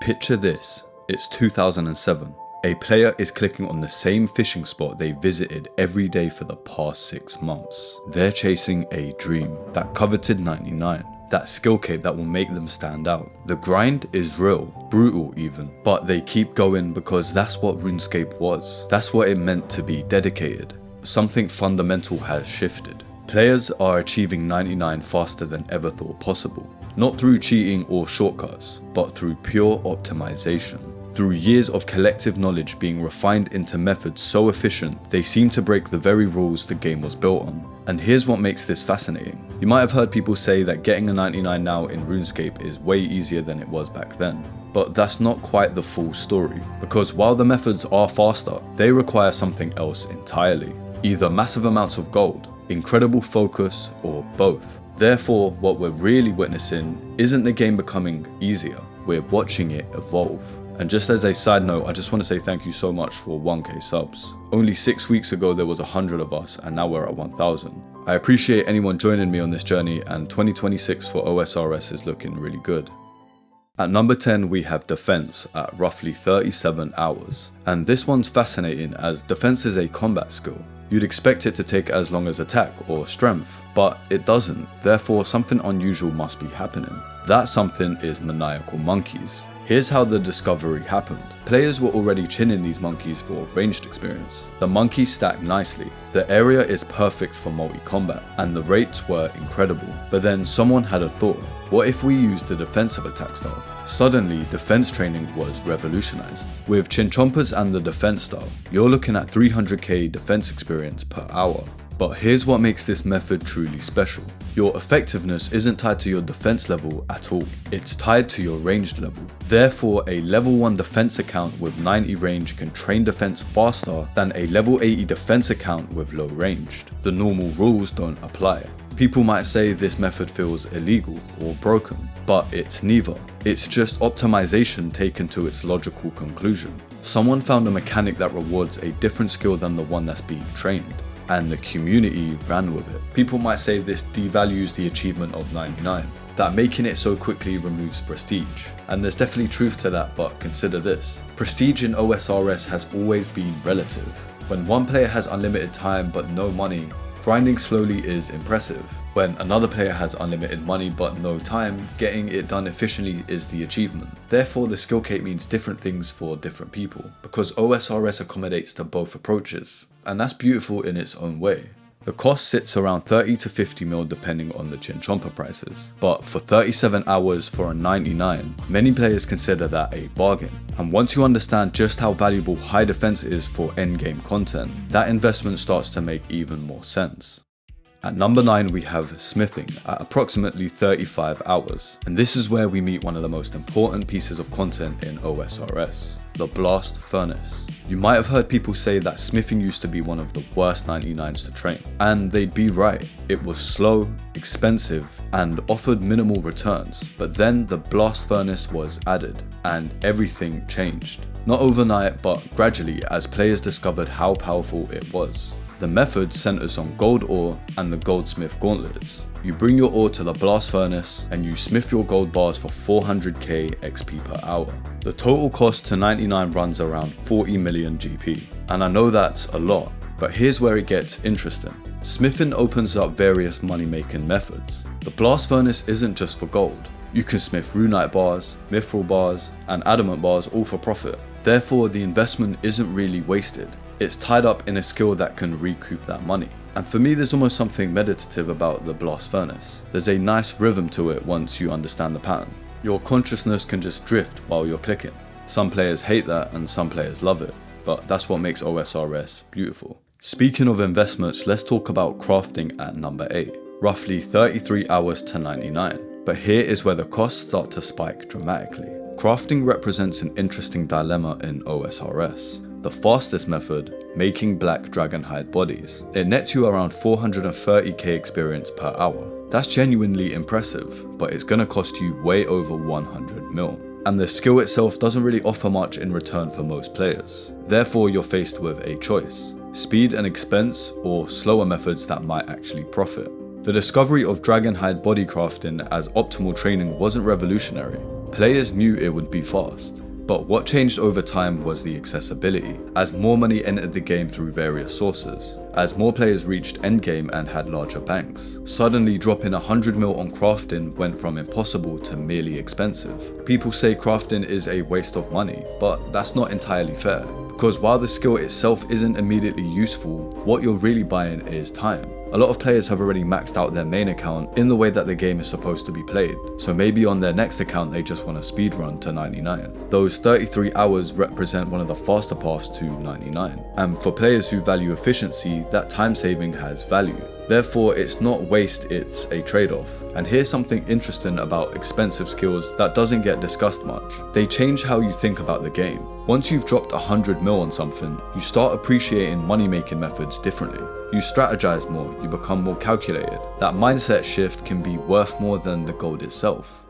Picture this, it's 2007. A player is clicking on the same fishing spot they visited every day for the past 6 months. They're chasing a dream, that coveted 99, that skill cape that will make them stand out. The grind is real, brutal even, but they keep going because that's what RuneScape was. That's what it meant to be dedicated. Something fundamental has shifted. Players are achieving 99 faster than ever thought possible. Not through cheating or shortcuts, but through pure optimization. Through years of collective knowledge being refined into methods so efficient, they seem to break the very rules the game was built on. And here's what makes this fascinating. You might have heard people say that getting a 99 now in RuneScape is way easier than it was back then. But that's not quite the full story, because while the methods are faster, they require something else entirely. Either massive amounts of gold, incredible focus, or both. Therefore, what we're really witnessing isn't the game becoming easier, we're watching it evolve. And just as a side note, I just want to say thank you so much for 1k subs. Only 6 weeks ago there was 100 of us, and now we're at 1000. I appreciate anyone joining me on this journey, and 2026 for OSRS is looking really good. At number 10 we have defense at roughly 37 hours. And this one's fascinating as defense is a combat skill. You'd expect it to take as long as attack or strength, but it doesn't, therefore something unusual must be happening. That something is maniacal monkeys. Here's how the discovery happened. Players were already chinning these monkeys for ranged experience. The monkeys stack nicely, the area is perfect for multi-combat, and the rates were incredible. But then someone had a thought. What if we used the defensive attack style? Suddenly, defense training was revolutionized. With chin chompers and the defense style, you're looking at 300k defense experience per hour. But here's what makes this method truly special. Your effectiveness isn't tied to your defense level at all. It's tied to your ranged level. Therefore, a level 1 defense account with 90 range can train defense faster than a level 80 defense account with low ranged. The normal rules don't apply. People might say this method feels illegal or broken, but it's neither. It's just optimization taken to its logical conclusion. Someone found a mechanic that rewards a different skill than the one that's being trained, and the community ran with it. People might say this devalues the achievement of 99, that making it so quickly removes prestige. And there's definitely truth to that, but consider this. Prestige in OSRS has always been relative. When one player has unlimited time but no money, grinding slowly is impressive. When another player has unlimited money but no time, getting it done efficiently is the achievement. Therefore, the skill cape means different things for different people, because OSRS accommodates to both approaches. And that's beautiful in its own way. The cost sits around 30 to 50 mil depending on the chin chomper prices. But for 37 hours for a 99, many players consider that a bargain. And once you understand just how valuable high defense is for endgame content, that investment starts to make even more sense. At number 9 we have smithing at approximately 35 hours. And this is where we meet one of the most important pieces of content in OSRS, the blast furnace. You might have heard people say that smithing used to be one of the worst 99s to train. And they'd be right. It was slow, expensive, and offered minimal returns. But then the blast furnace was added, and everything changed. Not overnight, but gradually as players discovered how powerful it was. The method centers on gold ore and the goldsmith gauntlets. You bring your ore to the blast furnace and you smith your gold bars for 400k XP per hour. The total cost to 99 runs around 40 million GP. And I know that's a lot, but here's where it gets interesting. Smithing opens up various money making methods. The blast furnace isn't just for gold. You can smith runite bars, mithril bars, and adamant bars all for profit. Therefore, the investment isn't really wasted. It's tied up in a skill that can recoup that money. And for me, there's almost something meditative about the blast furnace. There's a nice rhythm to it once you understand the pattern. Your consciousness can just drift while you're clicking. Some players hate that and some players love it, but that's what makes OSRS beautiful. Speaking of investments, let's talk about crafting at number 8. Roughly 33 hours to 99. But here is where the costs start to spike dramatically. Crafting represents an interesting dilemma in OSRS. The fastest method, making black dragonhide bodies. It nets you around 430k experience per hour. That's genuinely impressive, but it's gonna cost you way over 100 mil. And the skill itself doesn't really offer much in return for most players. Therefore, you're faced with a choice: speed and expense, or slower methods that might actually profit. The discovery of dragonhide body crafting as optimal training wasn't revolutionary. Players knew it would be fast. But what changed over time was the accessibility, as more money entered the game through various sources. As more players reached endgame and had larger banks, suddenly dropping 100 mil on crafting went from impossible to merely expensive. People say crafting is a waste of money, but that's not entirely fair. Because while the skill itself isn't immediately useful, what you're really buying is time. A lot of players have already maxed out their main account in the way that the game is supposed to be played, so maybe on their next account they just want to speedrun to 99. Those 33 hours represent one of the faster paths to 99, and for players who value efficiency, that time saving has value. Therefore, it's not waste, it's a trade-off. And here's something interesting about expensive skills that doesn't get discussed much. They change how you think about the game. Once you've dropped 100 mil on something, you start appreciating money-making methods differently. You strategize more, you become more calculated. That mindset shift can be worth more than the gold itself.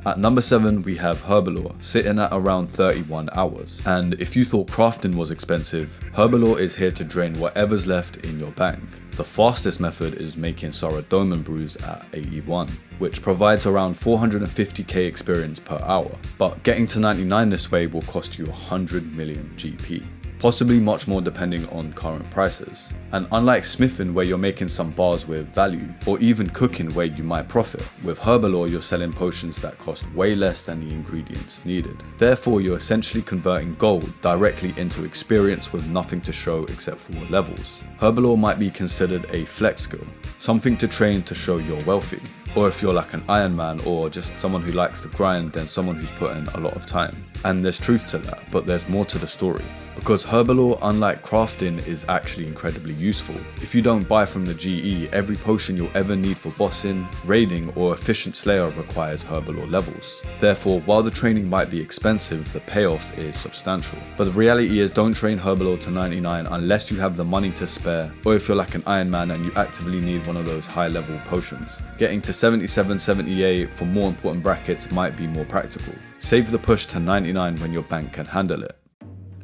At number 7 we have Herblore, sitting at around 31 hours. And if you thought crafting was expensive, Herblore is here to drain whatever's left in your bank. The fastest method is making Saradomin brews at 81, which provides around 450k experience per hour. But getting to 99 this way will cost you 100 million GP. Possibly much more depending on current prices. And unlike smithing where you're making some bars with value, or even cooking where you might profit, with Herblore you're selling potions that cost way less than the ingredients needed. Therefore you're essentially converting gold directly into experience with nothing to show except for levels. Herblore might be considered a flex skill, something to train to show you're wealthy. Or if you're like an Iron Man or just someone who likes to grind, then someone who's put in a lot of time. And there's truth to that, but there's more to the story. Because Herblore, unlike crafting, is actually incredibly useful. If you don't buy from the GE, every potion you'll ever need for bossing, raiding, or efficient slayer requires Herblore levels. Therefore, while the training might be expensive, the payoff is substantial. But the reality is, don't train Herblore to 99 unless you have the money to spare, or if you're like an Iron Man and you actively need one of those high level potions. Getting to 77, 78 for more important brackets might be more practical. Save the push to 99 when your bank can handle it.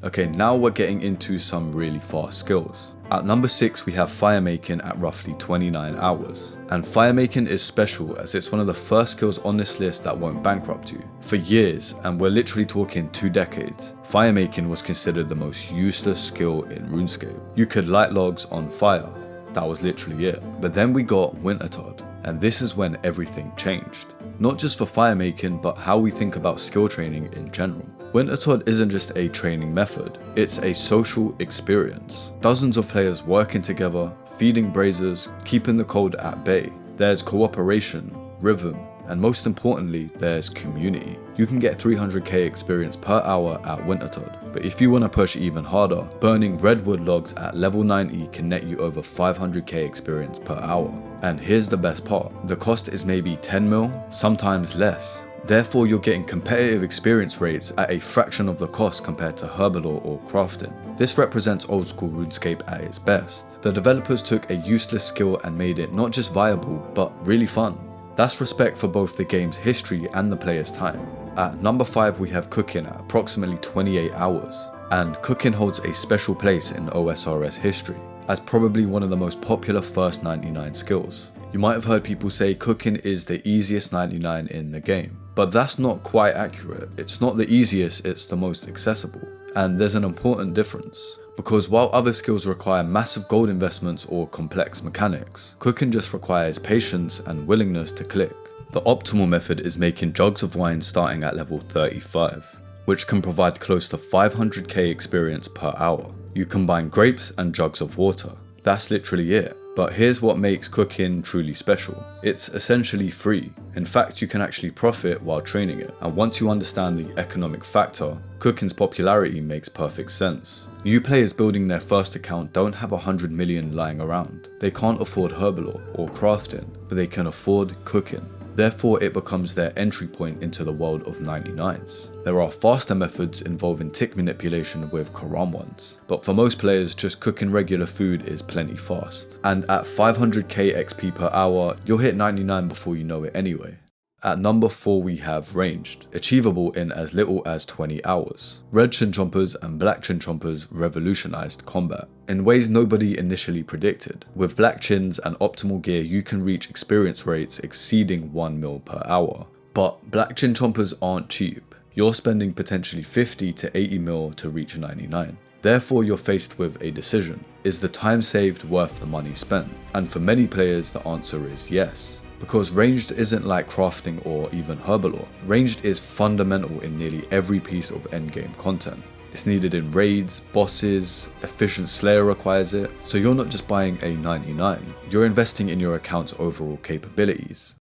Okay, now we're getting into some really fast skills. At number 6 we have Firemaking at roughly 29 hours. And Firemaking is special as it's one of the first skills on this list that won't bankrupt you. For years, and we're literally talking 2 decades, Firemaking was considered the most useless skill in RuneScape. You could light logs on fire, that was literally it. But then we got Wintertod, and this is when everything changed. Not just for Firemaking, but how we think about skill training in general. Wintertod isn't just a training method, it's a social experience. Dozens of players working together, feeding braziers, keeping the cold at bay. There's cooperation, rhythm, and most importantly, there's community. You can get 300k experience per hour at Wintertod, but if you want to push even harder, burning redwood logs at level 90 can net you over 500k experience per hour. And here's the best part, the cost is maybe 10 mil, sometimes less. Therefore you're getting competitive experience rates at a fraction of the cost compared to Herblore or crafting. This represents old school RuneScape at its best. The developers took a useless skill and made it not just viable, but really fun. That's respect for both the game's history and the player's time. At number 5 we have cooking at approximately 28 hours. And cooking holds a special place in OSRS history, as probably one of the most popular first 99 skills. You might have heard people say cooking is the easiest 99 in the game. But that's not quite accurate. It's not the easiest, it's the most accessible. And there's an important difference. Because while other skills require massive gold investments or complex mechanics, cooking just requires patience and willingness to click. The optimal method is making jugs of wine starting at level 35, which can provide close to 500k experience per hour. You combine grapes and jugs of water. That's literally it. But here's what makes cooking truly special. It's essentially free. In fact, you can actually profit while training it. And once you understand the economic factor, cooking's popularity makes perfect sense. New players building their first account don't have 100 million lying around. They can't afford Herblore or crafting, but they can afford cooking. Therefore, it becomes their entry point into the world of 99s. There are faster methods involving tick manipulation with Quran ones, but for most players, just cooking regular food is plenty fast. And at 500k XP per hour, you'll hit 99 before you know it anyway. At number 4 we have ranged, achievable in as little as 20 hours. Red Chinchompers and Black Chinchompers revolutionized combat in ways nobody initially predicted. With Black Chins and optimal gear you can reach experience rates exceeding 1 mil per hour. But black chin chompers aren't cheap. You're spending potentially 50 to 80 mil to reach 99. Therefore, you're faced with a decision. Is the time saved worth the money spent? And for many players, the answer is yes. Because ranged isn't like crafting or even Herblore. Ranged is fundamental in nearly every piece of endgame content. It's needed in raids, bosses, efficient slayer requires it, so you're not just buying a 99, you're investing in your account's overall capabilities.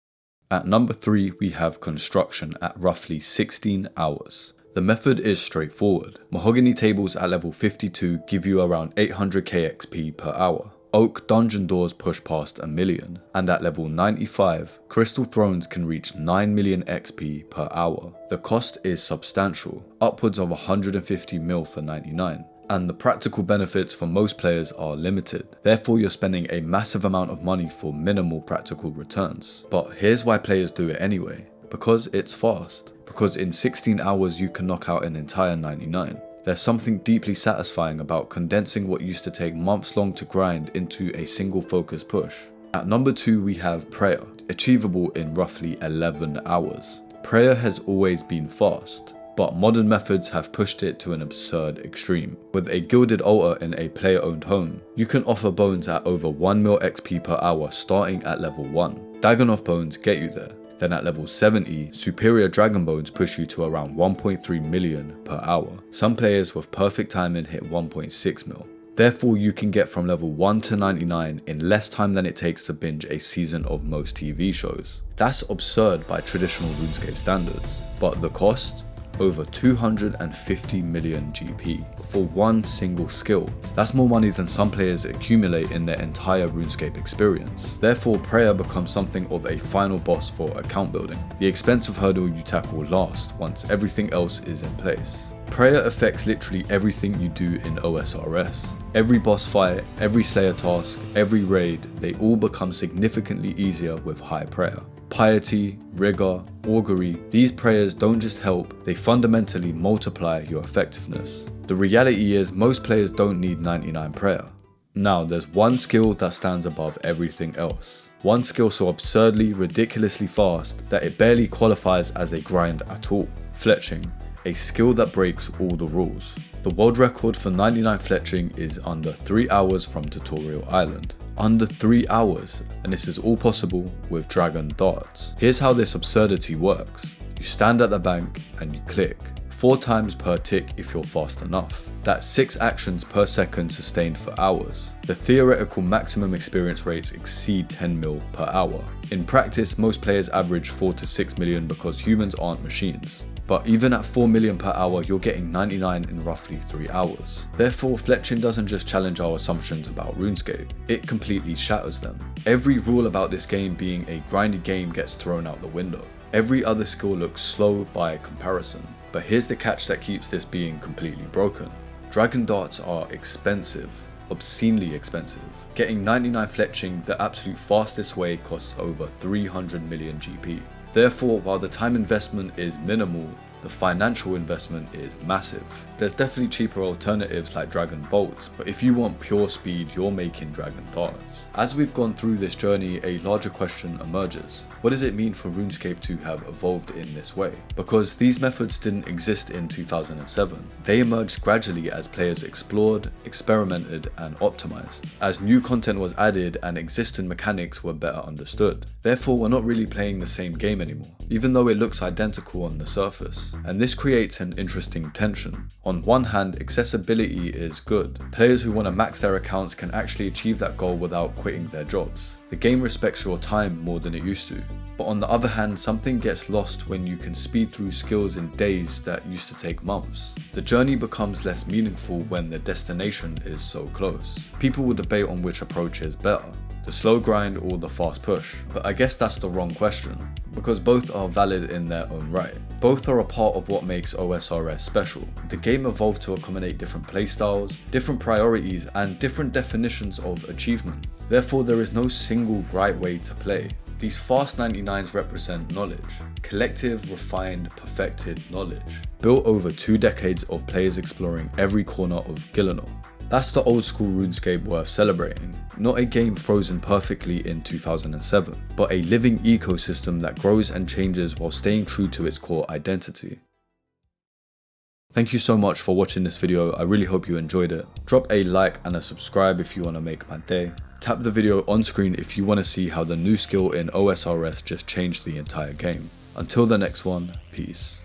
At number 3 we have construction at roughly 16 hours. The method is straightforward. Mahogany tables at level 52 give you around 800k XP per hour. Oak dungeon doors push past 1 million, and at level 95, crystal thrones can reach 9 million XP per hour. The cost is substantial, upwards of 150 mil for 99, and the practical benefits for most players are limited. Therefore, you're spending a massive amount of money for minimal practical returns. But here's why players do it anyway. Because it's fast. Because in 16 hours you can knock out an entire 99. There's something deeply satisfying about condensing what used to take months long to grind into a single focus push. At number 2 we have prayer, achievable in roughly 11 hours. Prayer has always been fast, but modern methods have pushed it to an absurd extreme. With a gilded altar in a player owned home, you can offer bones at over 1 mil XP per hour starting at level 1. Dagonoth bones get you there. Then at level 70, superior dragon bones push you to around 1.3 million per hour. Some players with perfect timing hit 1.6 mil. Therefore, you can get from level 1 to 99 in less time than it takes to binge a season of most TV shows. That's absurd by traditional RuneScape standards. But the cost? Over 250 million GP for one single skill. That's more money than some players accumulate in their entire RuneScape experience. Therefore, prayer becomes something of a final boss for account building, the expensive hurdle you tackle last once everything else is in place. Prayer affects literally everything you do in OSRS. Every boss fight, every slayer task, every raid, they all become significantly easier with high prayer. Piety, rigor, augury, these prayers don't just help, they fundamentally multiply your effectiveness. The reality is most players don't need 99 prayer. Now there's one skill that stands above everything else. One skill so absurdly, ridiculously fast that it barely qualifies as a grind at all. Fletching, a skill that breaks all the rules. The world record for 99 fletching is under 3 hours from Tutorial Island. Under 3 hours, and this is all possible with dragon darts. Here's how this absurdity works. You stand at the bank and you click, 4 times per tick if you're fast enough. That's 6 actions per second sustained for hours. The theoretical maximum experience rates exceed 10 mil per hour. In practice, most players average 4 to 6 million because humans aren't machines. But even at 4 million per hour, you're getting 99 in roughly 3 hours. Therefore, Fletching doesn't just challenge our assumptions about RuneScape, it completely shatters them. Every rule about this game being a grindy game gets thrown out the window. Every other skill looks slow by comparison. But here's the catch that keeps this being completely broken. Dragon darts are expensive, obscenely expensive. Getting 99 Fletching the absolute fastest way costs over 300 million GP. Therefore, while the time investment is minimal, the financial investment is massive. There's definitely cheaper alternatives like dragon bolts, but if you want pure speed, you're making dragon darts. As we've gone through this journey, a larger question emerges. What does it mean for RuneScape to have evolved in this way? Because these methods didn't exist in 2007. They emerged gradually as players explored, experimented, and optimized. As new content was added and existing mechanics were better understood. Therefore, we're not really playing the same game anymore, even though it looks identical on the surface. And this creates an interesting tension. On one hand, accessibility is good. Players who want to max their accounts can actually achieve that goal without quitting their jobs. The game respects your time more than it used to. But on the other hand, something gets lost when you can speed through skills in days that used to take months. The journey becomes less meaningful when the destination is so close. People will debate on which approach is better, the slow grind or the fast push. But I guess that's the wrong question, because both are valid in their own right. Both are a part of what makes OSRS special. The game evolved to accommodate different playstyles, different priorities, and different definitions of achievement. Therefore, there is no single right way to play. These fast 99s represent knowledge, collective, refined, perfected knowledge, built over 2 decades of players exploring every corner of Gillinor. That's the old school RuneScape worth celebrating. Not a game frozen perfectly in 2007, but a living ecosystem that grows and changes while staying true to its core identity. Thank you so much for watching this video. I really hope you enjoyed it. Drop a like and a subscribe if you want to make my day. Tap the video on screen if you want to see how the new skill in OSRS just changed the entire game. Until the next one, peace.